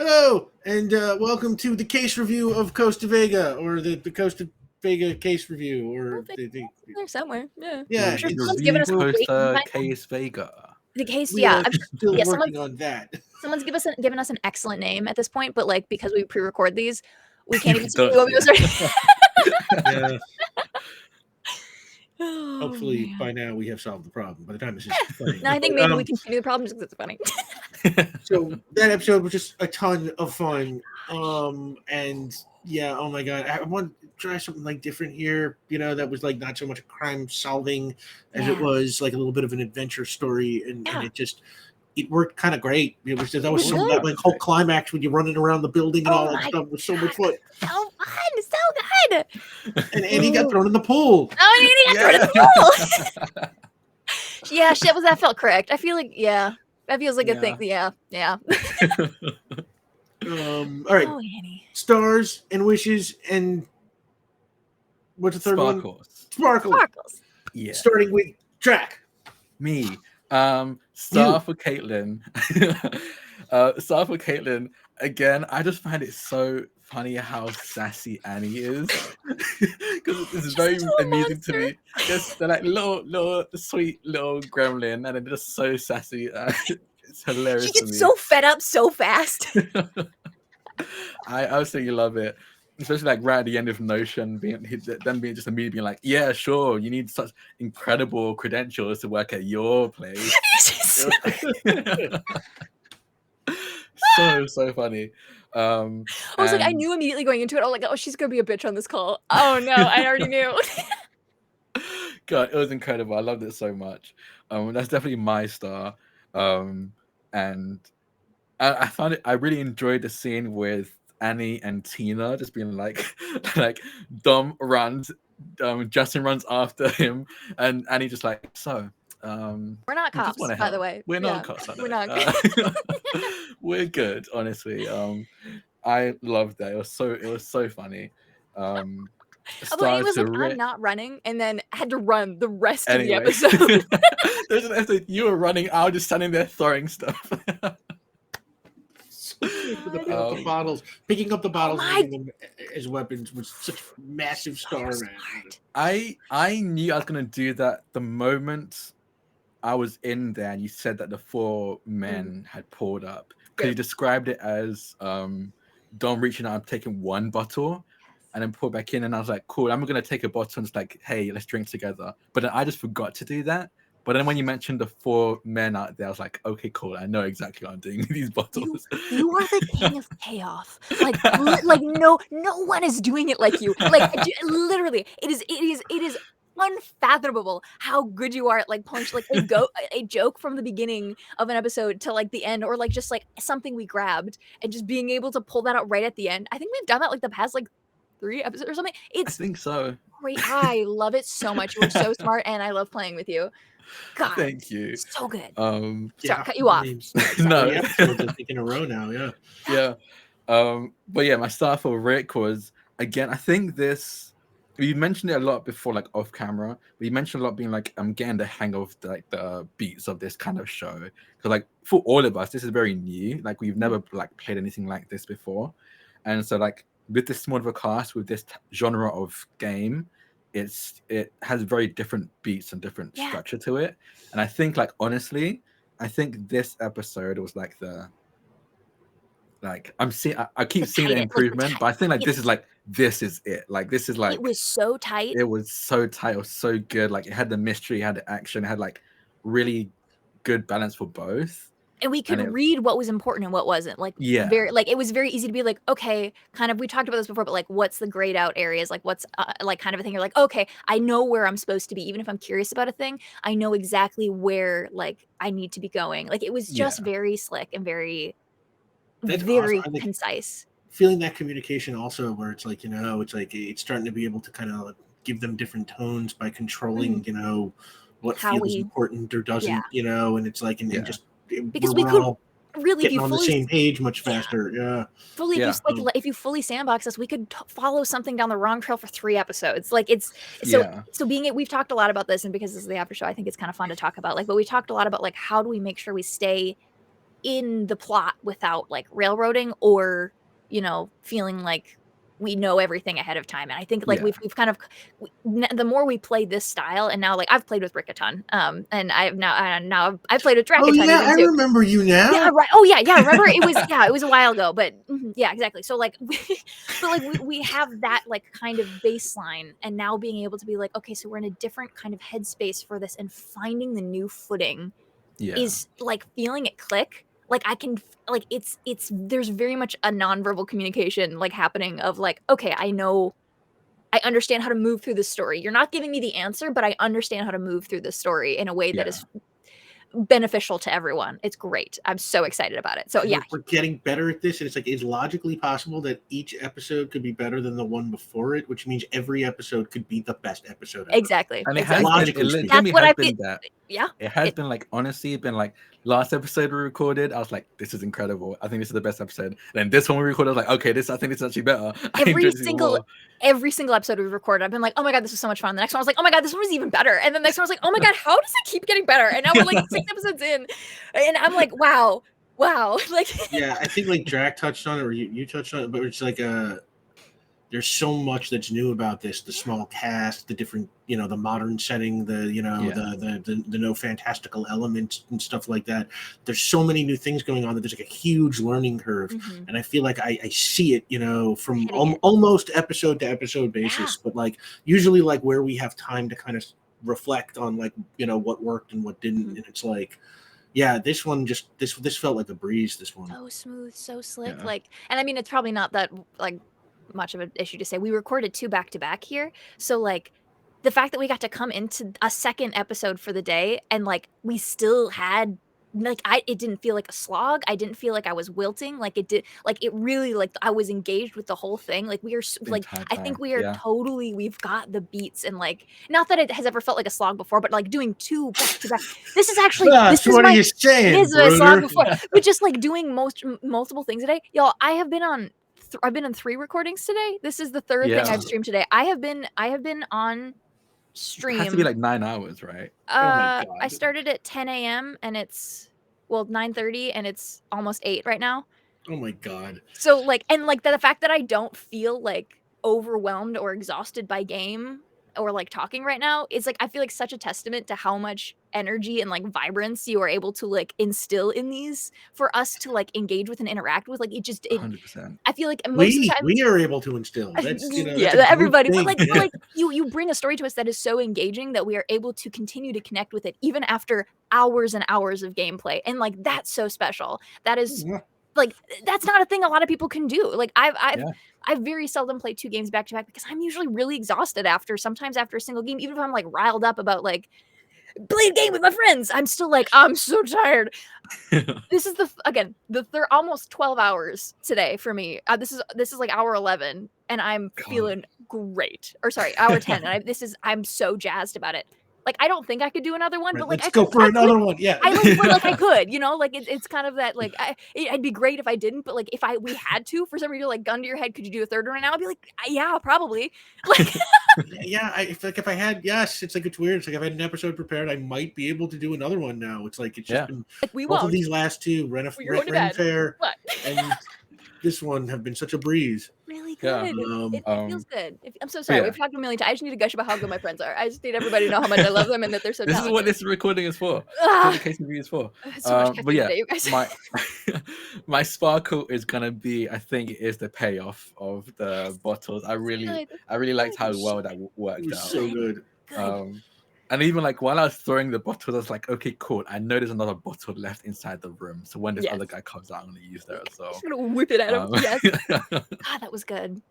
Hello, and welcome to the case review of Costa Vega, or the Costa Vega case review, or there somewhere. Yeah. yeah. Sure, It's, someone's given us a Costa Case Vega. the case. we Yeah, are I'm sure, still yeah. working on that. Someone's given us an excellent name at this point, but like because we pre-record these, we can't even see Don't- what we was. Yeah. Oh, Hopefully, man. by now we have solved the problem. By the time this is playing, No, I think maybe we continue the problem just because it's funny. So that episode was just a ton of fun. And yeah, oh my god, I want to try something like different here. That was like not so much crime solving as it was like a little bit of an adventure story, and it worked kind of great. That was that like whole climax when you're running around the building and all that stuff was so much fun. So fun, so good. And Annie got thrown in the pool. Oh, Annie got thrown in the pool. Yeah, shit. That felt correct. I feel like that feels like a thing. Yeah. All right. Oh, Annie. Stars and wishes and what's the third one? Sparkles. Yeah. Starting with track. Me. Star for Caitlin. Star for Caitlin. Again, I just find it so funny how sassy Annie is. Because it's very amusing to me. Just they're like little sweet little gremlin, and they're just so sassy. It's hilarious. She gets so fed up so fast. I absolutely love it. Especially like right at the end of Notion, being just immediately being like, yeah, sure, you need such incredible credentials to work at your place. so funny. I was like, I knew immediately going into it. I was like, oh, she's gonna be a bitch on this call. Oh no, I already knew. God, it was incredible. I loved it so much. That's definitely my star. And I found it. I really enjoyed the scene with Annie and Tina just being like Dom runs, Justin runs after him, and Annie just like, so we're not cops, by the way. We're not cops. We're not. We're good, honestly. I loved that. It was so funny. Although he was like, I'm not running, and then had to run the rest of the episode. There's an episode you were running, I was just standing there throwing stuff. Picking up the bottles and using them as weapons was such massive star, man. I knew I was gonna do that the moment I was in there and you said that the four men had pulled up. Because you described it as Dom reaching out and taking one bottle and then pull back in, and I was like, cool, I'm gonna take a bottle and just like, hey, let's drink together. But then I just forgot to do that. But then when you mentioned the four men out there, I was like, okay, cool. I know exactly what I'm doing with these bottles. You are the king of chaos. Like no one is doing it like you. Like literally, it is unfathomable how good you are at like punch like a joke from the beginning of an episode to like the end, or like just like something we grabbed and just being able to pull that out right at the end. I think we've done that like the past like 3 episodes or something. I think so. Great. I love it so much. You're so smart, and I love playing with you. God, thank you. So good. Sorry, cut you off. No, episodes I think in a row now. Yeah. But yeah, my star for Rick was, again, I think this. We mentioned it a lot before, like off camera. We mentioned a lot being like, I'm getting the hang of the beats of this kind of show. Because like for all of us, this is very new. Like we've never like played anything like this before, and so like with this small of a cast, with this genre of game, it has very different beats and different structure to it. And I think like honestly, I think this episode was like I keep seeing the improvement, but I think like this is it. Like this is like it was so tight. It was so tight. It was so good. Like it had the mystery, it had the action, it had like really good balance for both. And we could read what was important and what wasn't. Like it was very easy to be like, okay, kind of, we talked about this before, but like what's the grayed out areas? Like what's like kind of a thing. You're like, okay, I know where I'm supposed to be. Even if I'm curious about a thing, I know exactly where like I need to be going. Like it was just very slick and very awesome. Concise. Feeling that communication also where it's like, it's starting to be able to kind of give them different tones by controlling, what feels important or doesn't, and it's like, and just because we could really getting on the same page much faster. If you fully sandbox us, we could follow something down the wrong trail for 3 episodes. Like it's so being it. We've talked a lot about this, and because this is the after show, I think it's kind of fun to talk about. Like, but we talked a lot about like how do we make sure we stay in the plot without like railroading or, you know, feeling like we know everything ahead of time. And I think like Yeah. we've kind of the more we play this style, and now like I've played with Rick a ton, and I've played with Drac Oh a ton yeah, even I too. remember you now. Yeah, right. Oh yeah, yeah. Remember it was a while ago, but yeah, exactly. So like, but like we have that like kind of baseline, and now being able to be like, okay, so we're in a different kind of headspace for this, and finding the new footing Yeah. is like feeling it click. Like I can like it's there's very much a nonverbal communication like happening of like, okay, I understand how to move through the story. You're not giving me the answer, but I understand how to move through the story in a way that Yeah. is beneficial to everyone. It's great. I'm so excited about it. So And yeah, we're getting better at this, and it's like it's logically possible that each episode could be better than the one before it, which means every episode could be the best episode ever. exactly. And it Exactly. has been, Logically it speaking. legitimately That's what has I feel. been that. Yeah. It has been like, honestly, been like last episode we recorded, I was like, this is incredible. I think this is the best episode. Then this one we recorded, I was like, okay, I think this is actually better. I enjoyed this even more. Every single episode we've recorded, I've been like, oh my god, this was so much fun. The next one I was like, oh my god, this one was even better. And then the next one I was like, oh my god, how does it keep getting better? And now we're like 6 episodes in, and I'm like, wow. Like Yeah, I think like Drac touched on it, or you touched on it, but it's like there's so much that's new about this, the small cast, the different, you know, the modern setting, the, you know, the no fantastical elements and stuff like that. There's so many new things going on that there's like a huge learning curve. And I feel like I see it, you know, from almost episode to episode basis, but like usually like where we have time to kind of reflect on like, you know, what worked and what didn't. And it's like, yeah, this one just this felt like a breeze. This one so smooth, so slick. Like, and I mean, it's probably not that like much of an issue to say. We recorded 2 back-to-back here, so like the fact that we got to come into a second episode for the day, and like we still had like it didn't feel like a slog. I didn't feel like I was wilting. Like it did. Like it really like I was engaged with the whole thing. Like we are like I think we are totally. We've got the beats, and like not that it has ever felt like a slog before, but like doing 2 back-to-back. This is actually this is what my. are you saying? It is a slog before, but just like doing multiple things a day, y'all. I have been on. I've been on 3 recordings today. This is the 3rd thing I've streamed today. I have been on stream. It has to be like 9 hours, right? I started at 10 a.m. and it's 9:30 and it's almost 8 right now. Oh my god. So like, and like the fact that I don't feel like overwhelmed or exhausted by game or like talking right now is like I feel like such a testament to how much energy and like vibrance you are able to like instill in these for us to like engage with and interact with. Like it 100%. I feel like most of the time we are able to instill. That's, you know, yeah, everybody. But like you bring a story to us that is so engaging that we are able to continue to connect with it even after hours and hours of gameplay. And like that's so special. That is like that's not a thing a lot of people can do. Like I've very seldom played 2 games back to back because I'm usually really exhausted sometimes after a single game, even if I'm like riled up about like play a game with my friends. I'm still like, I'm so tired. This is the third almost 12 hours today for me. This is like hour 11 and I'm feeling great. Or sorry, hour 10. And I'm so jazzed about it. Like I don't think I could do another one, but like let's go for another one. Yeah, I could, you know, like it's kind of that like it'd be great if I didn't, but like if we had to for some reason, like gun to your head, could you do a third one right now? I'd be like, yeah, probably. Like yeah, if I had it's like it's weird. It's like if I had an episode prepared, I might be able to do another one now. It's like it's just been like we both won't. of these last 2 Ren Fair and this one have been such a breeze. Really good. It feels good. I'm so sorry. We've talked a million times. I just need to gush about how good my friends are. I just need everybody to know how much I love them and that they're so talented. This is what this recording is for. What the case review is for. So much but yeah, today, you guys. my sparkle is gonna be, I think it is the payoff of the bottles. I really liked how well that worked out. So good. And even like while I was throwing the bottles, I was like, okay, cool. I know there's another bottle left inside the room. So when this other guy comes out, I'm gonna use that. So just gonna whip it at him. Yes. God, that was good.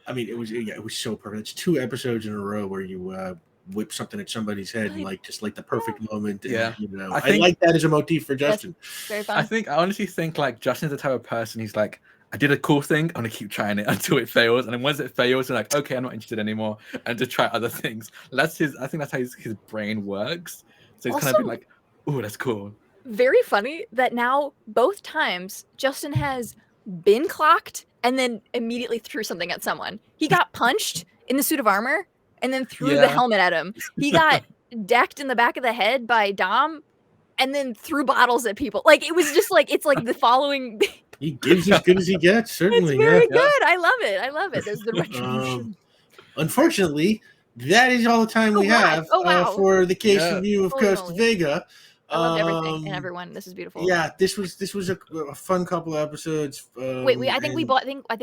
I mean, it was so perfect. It's 2 episodes in a row where you whip something at somebody's head and like just like the perfect moment. And, you know, I like that as a motif for Justin. Very fun. I honestly think like Justin's the type of person, he's like, I did a cool thing, I'm gonna keep trying it until it fails. And then once it fails, you're like, okay, I'm not interested anymore, and to try other things. I think that's how his brain works. So he's kind of been like, oh, that's cool. Very funny that now both times Justin has been clocked and then immediately threw something at someone. He got punched in the suit of armor and then threw the helmet at him. He got decked in the back of the head by Dom and then threw bottles at people. Like, it was just like, it's like the following. He gives as good as he gets, It's certainly. very Yeah. good. I love it. I love it. There's the retribution. Unfortunately, that is all the time we have for the case review of Holy Costa moly. Vega. I loved everything and everyone. This is beautiful. Yeah, this was a fun couple of episodes. Wait, I think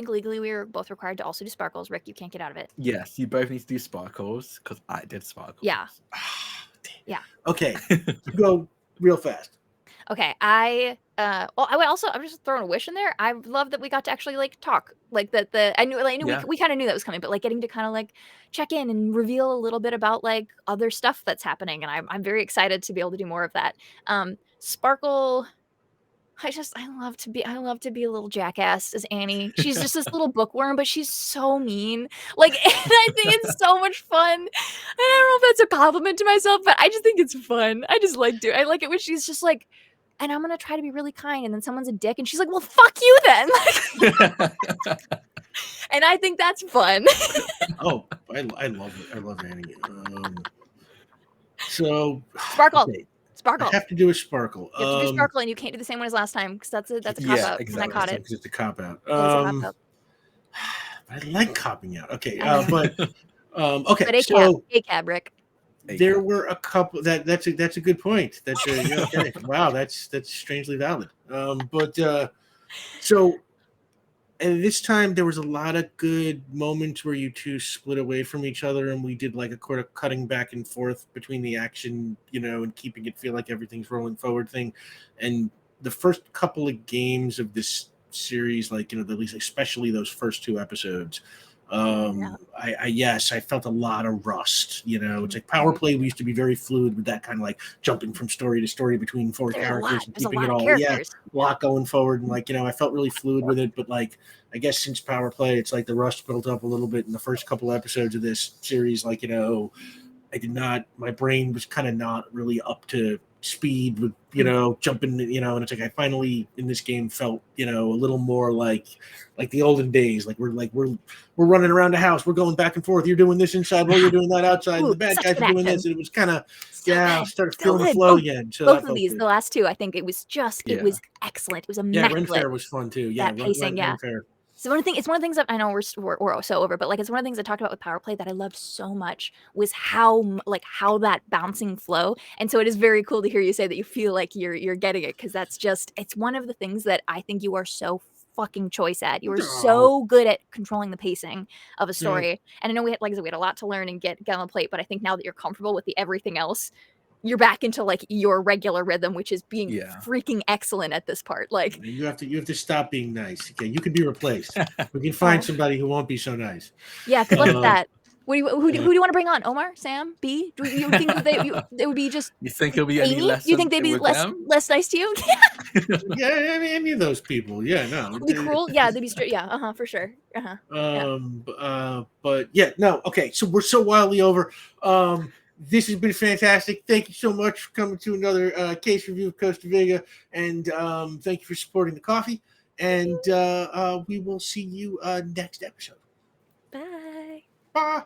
legally we were both required to also do sparkles. Rick, you can't get out of it. Yes, you both need to do sparkles because I did sparkles. Yeah. Yeah. Okay, go real fast. Okay, I'm just throwing a wish in there. I love that we got to actually like talk, like that. I knew we kind of knew that was coming, but like getting to kind of like check in and reveal a little bit about like other stuff that's happening, and I'm very excited to be able to do more of that. Sparkle, I love to be a little jackass as Annie. She's just this little bookworm, but she's so mean. Like, and I think it's so much fun. And I don't know if that's a compliment to myself, but I just think it's fun. I just like I like it when she's just like, and I'm gonna try to be really kind, and then someone's a dick, and she's like, "Well, fuck you then." And I think that's fun. Oh, I love it. I love Annie. So Sparkle. Okay. Sparkle. I have to do a sparkle. You have to do sparkle, and you can't do the same one as last time because that's a cop out. Exactly. And I caught it. It's a cop out. It's a cop out. I like copping out. Okay, I but okay. But So a cab, Rick. there were a couple that's a good point. That's okay. Wow, that's strangely valid. So and this time there was a lot of good moments where you two split away from each other, and we did like a sort of cutting back and forth between the action, and keeping it feel like everything's rolling forward thing. And the first couple of games of this series, like at least especially those first two episodes, I felt a lot of rust. It's like power play. We used to be very fluid with that kind of like jumping from story to story between four characters and keeping it all. Yeah, a lot going forward, and I felt really fluid with it. But like, I guess since power play, it's like the rust built up a little bit in the first couple episodes of this series. Like, my brain was kind of not really up to speed with jumping, and it's like I finally in this game felt a little more like the olden days. Like we're running around the house, we're going back and forth, you're doing this inside while you're doing that outside. Ooh, the bad guys are doing this, and it was kind of I started feeling the flow again. So both of these, the last two, I think it was excellent. It was immaculate. Renfair was fun too. Yeah, that pacing. Renfair. So it's one of the things that I know we're so over, but like it's one of the things I talked about with power play that I loved so much was how that bouncing flow. And so it is very cool to hear you say that you feel like you're getting it, because it's one of the things that I think you are so fucking choice at. You are so good at controlling the pacing of a story. And I know we had a lot to learn and get on the plate, but I think now that you're comfortable with the everything else, you're back into like your regular rhythm, which is being freaking excellent at this part. Like you have to stop being nice. Okay, you can be replaced. We can find somebody who won't be so nice. Yeah, good luck with that. Who do you want to bring on? Omar, Sam, B? Do you think that it would be just? You think it'll be Amy? any less? Do you think they'd be less nice to you? Yeah, I mean, any of those people. Yeah, no. It'd be cruel. Yeah, they'd be straight. Yeah, for sure. But yeah, no. Okay, so we're so wildly over. This has been fantastic. Thank you so much for coming to another case review of Costa Vega, and thank you for supporting the coffee. And we will see you next episode. Bye. Bye.